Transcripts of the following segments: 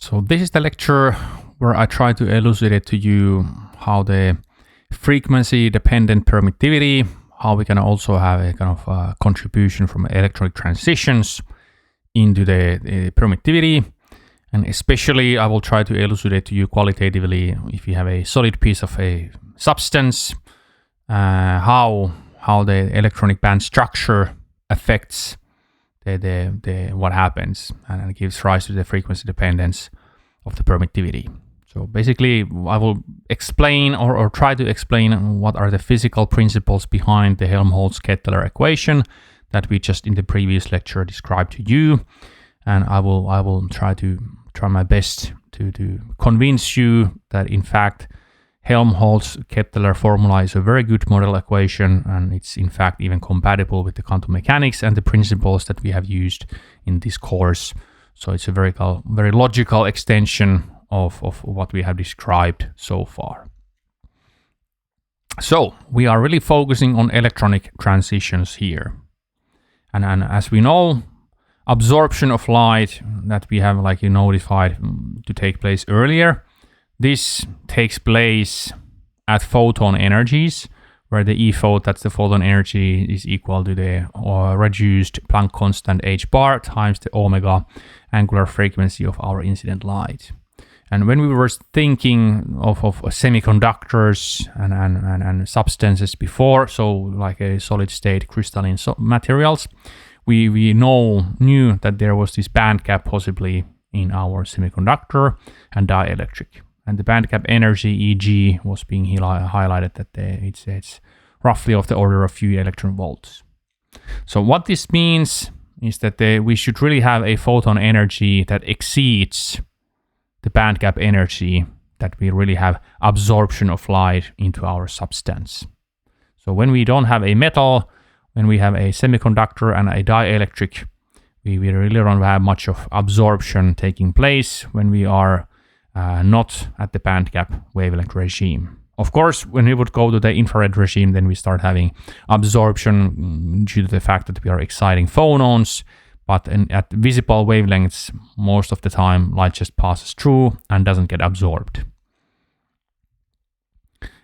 So this is the lecture where I try to elucidate to you how the frequency dependent permittivity, how we can also have a kind of contribution from electronic transitions into the permittivity. And especially I will try to elucidate to you qualitatively if you have a solid piece of a substance, how the electronic band structure affects the what happens and gives rise to the frequency dependence of the permittivity. So basically I will explain or try to explain what are the physical principles behind the Helmholtz-Ketteler equation that we just in the previous lecture described to you, and I will try my best to convince you that in fact Helmholtz-Ketteler formula is a very good model equation, and it's in fact even compatible with the quantum mechanics and the principles that we have used in this course. So it's a very logical extension of what we have described so far. So we are really focusing on electronic transitions here. And as we know, absorption of light that we have notified to take place earlier, this takes place at photon energies, where the E phot, that's the photon energy, is equal to the reduced Planck constant h bar times the omega angular frequency of our incident light. And when we were thinking of semiconductors and substances before, so like a solid state crystalline materials, we knew that there was this band gap possibly in our semiconductor and dielectric. And the band gap energy, Eg, was being highlighted that it's roughly of the order of few electron volts. So what this means is that we should really have a photon energy that exceeds the band gap energy, that we really have absorption of light into our substance. So when we don't have a metal, when we have a semiconductor and a dielectric, we really don't have much of absorption taking place when we are not at the band gap wavelength regime. Of course, when we would go to the infrared regime, then we start having absorption due to the fact that we are exciting phonons, but at visible wavelengths, most of the time, light just passes through and doesn't get absorbed.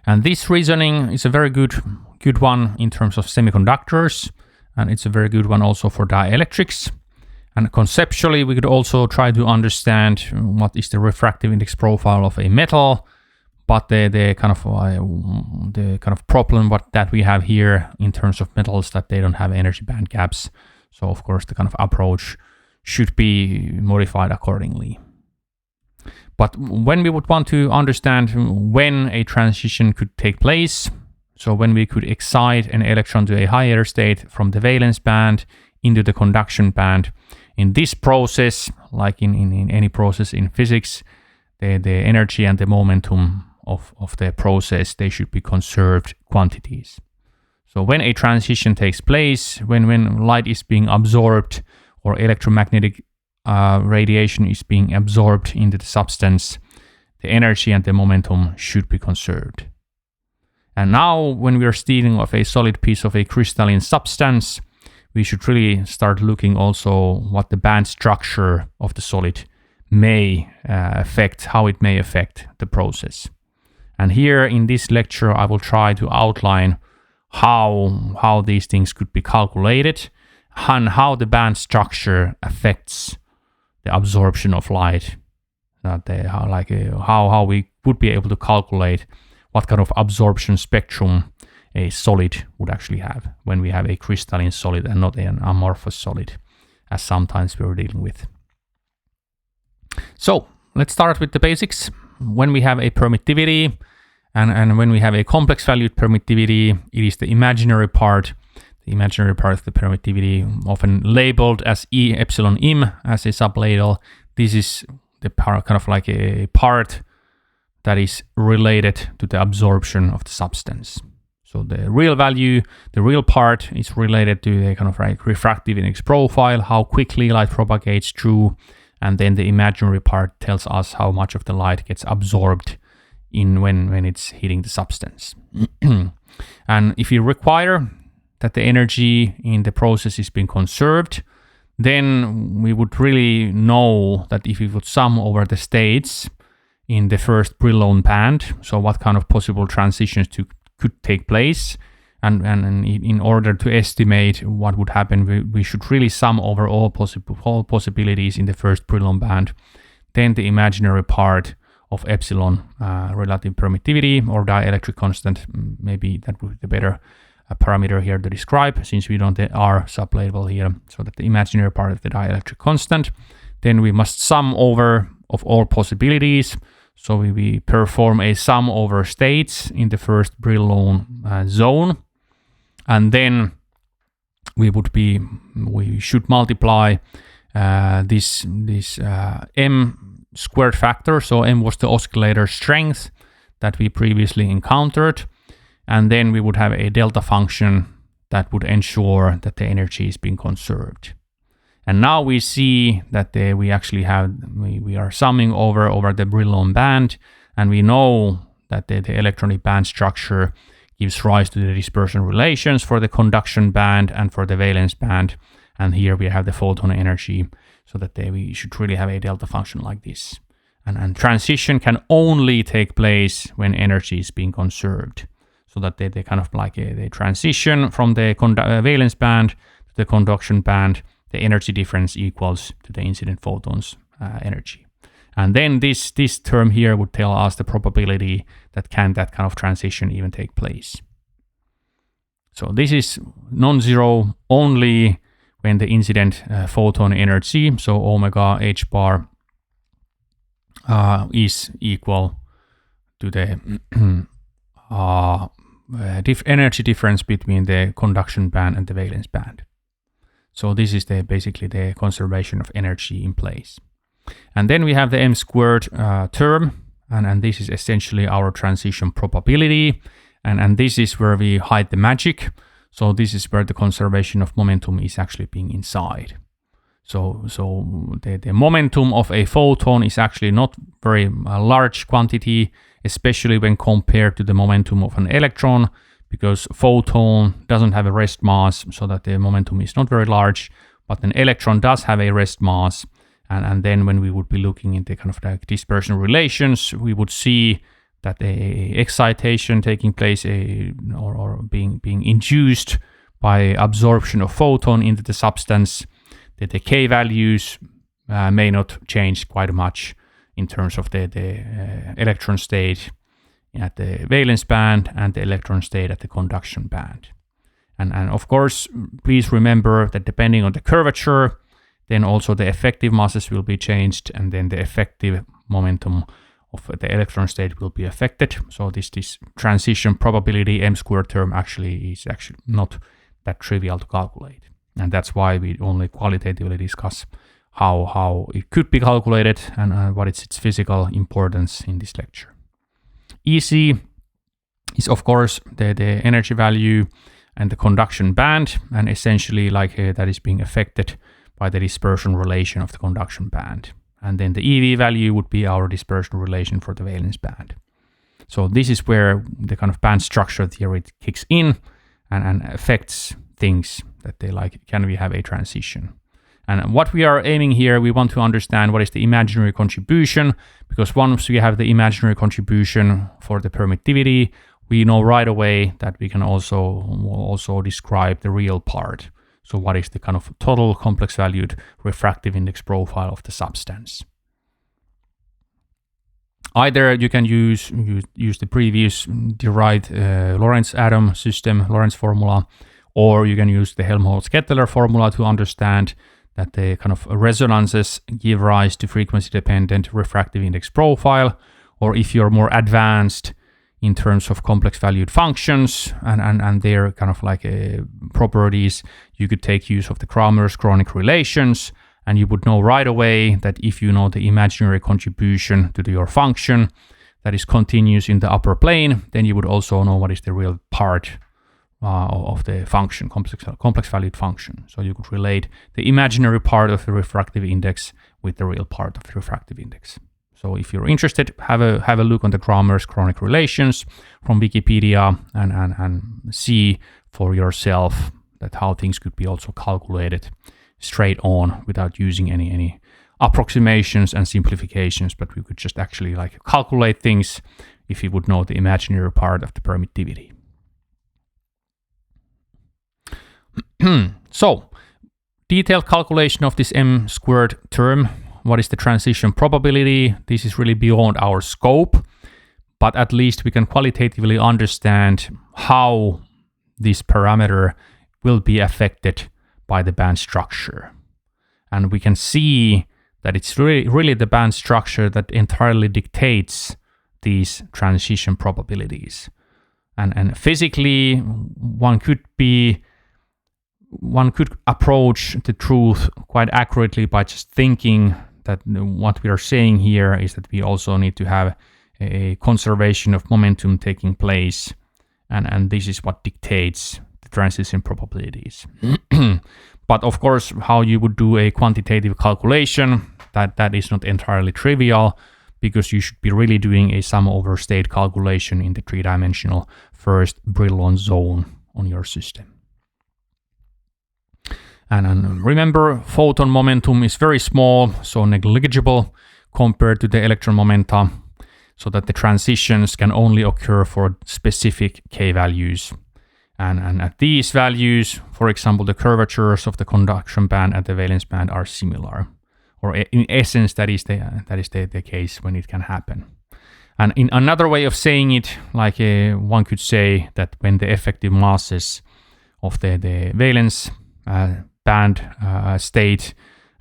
And this reasoning is a very good one in terms of semiconductors, and it's a very good one also for dielectrics. And conceptually, we could also try to understand what is the refractive index profile of a metal, but the kind of problem that we have here in terms of metals, that they don't have energy band gaps. So of course, the kind of approach should be modified accordingly. But when we would want to understand when a transition could take place, so when we could excite an electron to a higher state from the valence band into the conduction band, in this process, like in any process in physics, the energy and the momentum of the process, they should be conserved quantities. So when a transition takes place, when light is being absorbed or electromagnetic radiation is being absorbed into the substance, the energy and the momentum should be conserved. And now when we are dealing with a solid piece of a crystalline substance, we should really start looking also what the band structure of the solid may affect, how it may affect the process. And here in this lecture, I will try to outline how these things could be calculated and how the band structure affects the absorption of light. How we would be able to calculate what kind of absorption spectrum a solid would actually have when we have a crystalline solid and not an amorphous solid, as sometimes we're dealing with. So let's start with the basics. When we have a permittivity and when we have a complex valued permittivity, it is the imaginary part of the permittivity, often labeled as E epsilon im as a sublabel. This is the part, kind of like a part that is related to the absorption of the substance. So the real value, the real part is related to the kind of refractive index profile, how quickly light propagates through, and then the imaginary part tells us how much of the light gets absorbed in when it's hitting the substance. And if you require that the energy in the process is being conserved, then we would really know that if we would sum over the states in the first Brillouin band, so what kind of possible transitions could take place, and in order to estimate what would happen, we should really sum over all possibilities in the first Brillouin band. Then the imaginary part of epsilon, relative permittivity or dielectric constant, maybe that would be the better parameter here to describe, since we don't R sublabel here, so that the imaginary part of the dielectric constant. Then we must sum over of all possibilities. So we perform a sum over states in the first Brillouin zone, and then we should multiply this m squared factor. So m was the oscillator strength that we previously encountered, and then we would have a delta function that would ensure that the energy is being conserved. And now we see that we actually we are summing over the Brillouin band, and we know that the electronic band structure gives rise to the dispersion relations for the conduction band and for the valence band. And here we have the photon energy, so that we should really have a delta function like this. And transition can only take place when energy is being conserved, so that they kind of like they transition from the valence band to the conduction band. The energy difference equals to the incident photons energy. And then this term here would tell us the probability that kind of transition even take place. So this is non-zero only when the incident photon energy, so omega h bar, is equal to the energy difference between the conduction band and the valence band. So this is basically the conservation of energy in place. And then we have the m squared term, and this is essentially our transition probability, and this is where we hide the magic. So this is where the conservation of momentum is actually being inside. So the momentum of a photon is actually not very large quantity, especially when compared to the momentum of an electron, because photon doesn't have a rest mass, so that the momentum is not very large, but an electron does have a rest mass. And then when we would be looking into kind of the dispersion relations, we would see that a excitation taking place or being induced by absorption of photon into the substance, that the K values may not change quite much in terms of the electron state at the valence band and the electron state at the conduction band. And of course, please remember that depending on the curvature, then also the effective masses will be changed, and then the effective momentum of the electron state will be affected. So this transition probability m squared term is actually not that trivial to calculate. And that's why we only qualitatively discuss how it could be calculated and what is its physical importance in this lecture. EC is of course the energy value and the conduction band, and essentially that is being affected by the dispersion relation of the conduction band. And then the EV value would be our dispersion relation for the valence band. So this is where the kind of band structure theory kicks in and affects things that can we have a transition? And what we are aiming here, we want to understand what is the imaginary contribution, because once we have the imaginary contribution for the permittivity, we know right away that we can also describe the real part. So what is the kind of total complex valued refractive index profile of the substance? Either you can use the previous derived Lorentz atom system, Lorentz formula, or you can use the Helmholtz-Ketteler formula to understand that the kind of resonances give rise to frequency-dependent refractive index profile, or if you're more advanced in terms of complex valued functions and their kind of properties, you could take use of the Kramer's chronic relations, and you would know right away that if you know the imaginary contribution to your function that is continuous in the upper plane, then you would also know what is the real part of the function, complex valued function. So you could relate the imaginary part of the refractive index with the real part of the refractive index. So if you're interested, have a look on the Kramer's chronic relations from Wikipedia and see for yourself that how things could be also calculated, straight on without using any approximations and simplifications, but we could just actually like calculate things if we would know the imaginary part of the permittivity. So, detailed calculation of this m squared term. What is the transition probability? This is really beyond our scope, but at least we can qualitatively understand how this parameter will be affected by the band structure. And we can see that it's really the band structure that entirely dictates these transition probabilities. And physically, one could approach the truth quite accurately by just thinking that what we are saying here is that we also need to have a conservation of momentum taking place, and this is what dictates the transition probabilities. But of course, how you would do a quantitative calculation, that is not entirely trivial, because you should be really doing a sum over state calculation in the three-dimensional first Brillouin zone on your system. And remember, photon momentum is very small, so negligible compared to the electron momenta, so that the transitions can only occur for specific k values. And at these values, for example, the curvatures of the conduction band and the valence band are similar. Or in essence, that is the case when it can happen. And in another way of saying it, like one could say that when the effective masses of the valence band state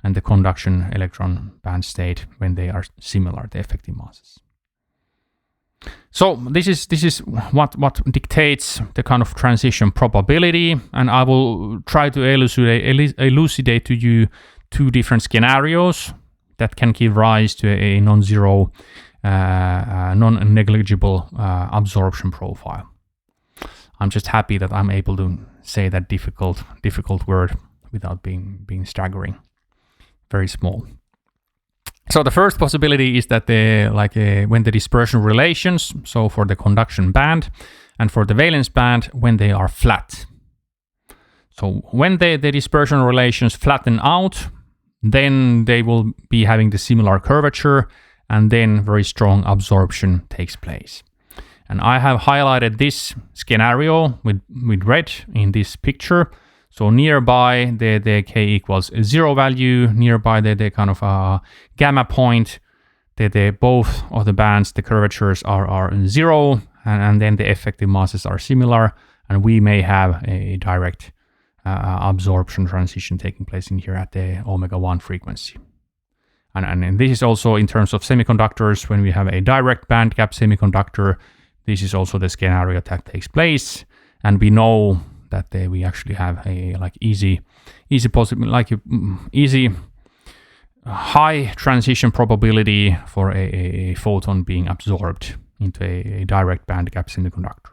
and the conduction electron band state, when they are similar, the effective masses. So this is what dictates the kind of transition probability, and I will try to elucidate to you two different scenarios that can give rise to a non-zero, non-negligible absorption profile. I'm just happy that I'm able to say that difficult word without being staggering. Very small. So the first possibility is that when the dispersion relations, so for the conduction band and for the valence band, when they are flat. So when the dispersion relations flatten out, then they will be having the similar curvature, and then very strong absorption takes place. And I have highlighted this scenario with red in this picture. So nearby the k equals 0 value, nearby the kind of gamma point, both of the bands, the curvatures are 0, and then the effective masses are similar, and we may have a direct absorption transition taking place in here at the omega-1 frequency. And this is also in terms of semiconductors, when we have a direct band gap semiconductor, this is also the scenario that takes place, and we know that we actually have a easy high transition probability for a photon being absorbed into a direct band gap semiconductor.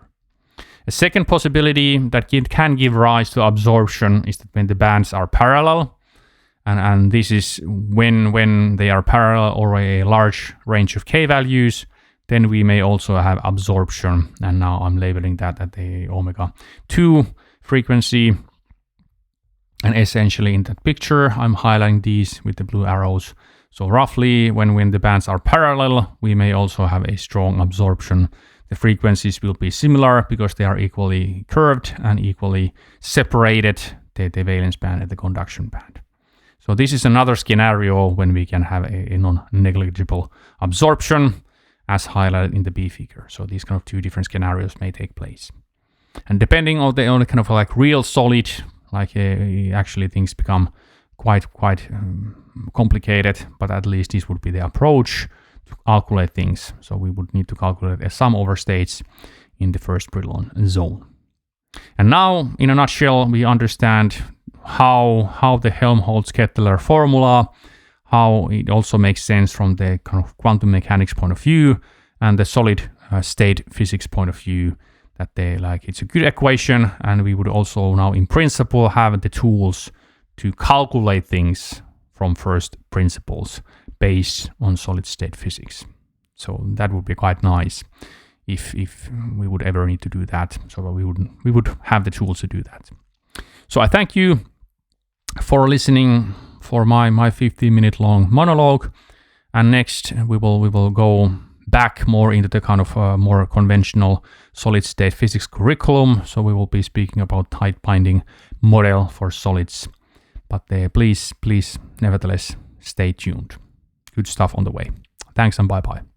A second possibility that can give rise to absorption is that when the bands are parallel, and this is when they are parallel or a large range of k values, then we may also have absorption, and now I'm labeling that at the omega-2 frequency. And essentially in that picture, I'm highlighting these with the blue arrows. So roughly when the bands are parallel, we may also have a strong absorption. The frequencies will be similar because they are equally curved and equally separated, the valence band and the conduction band. So this is another scenario when we can have a non-negligible absorption, as highlighted in the B figure. So these kind of two different scenarios may take place. And depending on the kind of real solid, actually things become quite complicated, but at least this would be the approach to calculate things. So we would need to calculate a sum over states in the first Brillouin zone. And now, in a nutshell, we understand how the Helmholtz-Ketteler formula, how it also makes sense from the kind of quantum mechanics point of view and the solid state physics point of view, that it's a good equation, and we would also now in principle have the tools to calculate things from first principles based on solid state physics. So that would be quite nice if we would ever need to do that. So we would have the tools to do that. So I thank you for listening for my 15-minute long monologue. And next we will go back more into the kind of more conventional solid state physics curriculum. So we will be speaking about tight binding model for solids. But please nevertheless stay tuned. Good stuff on the way. Thanks and bye-bye.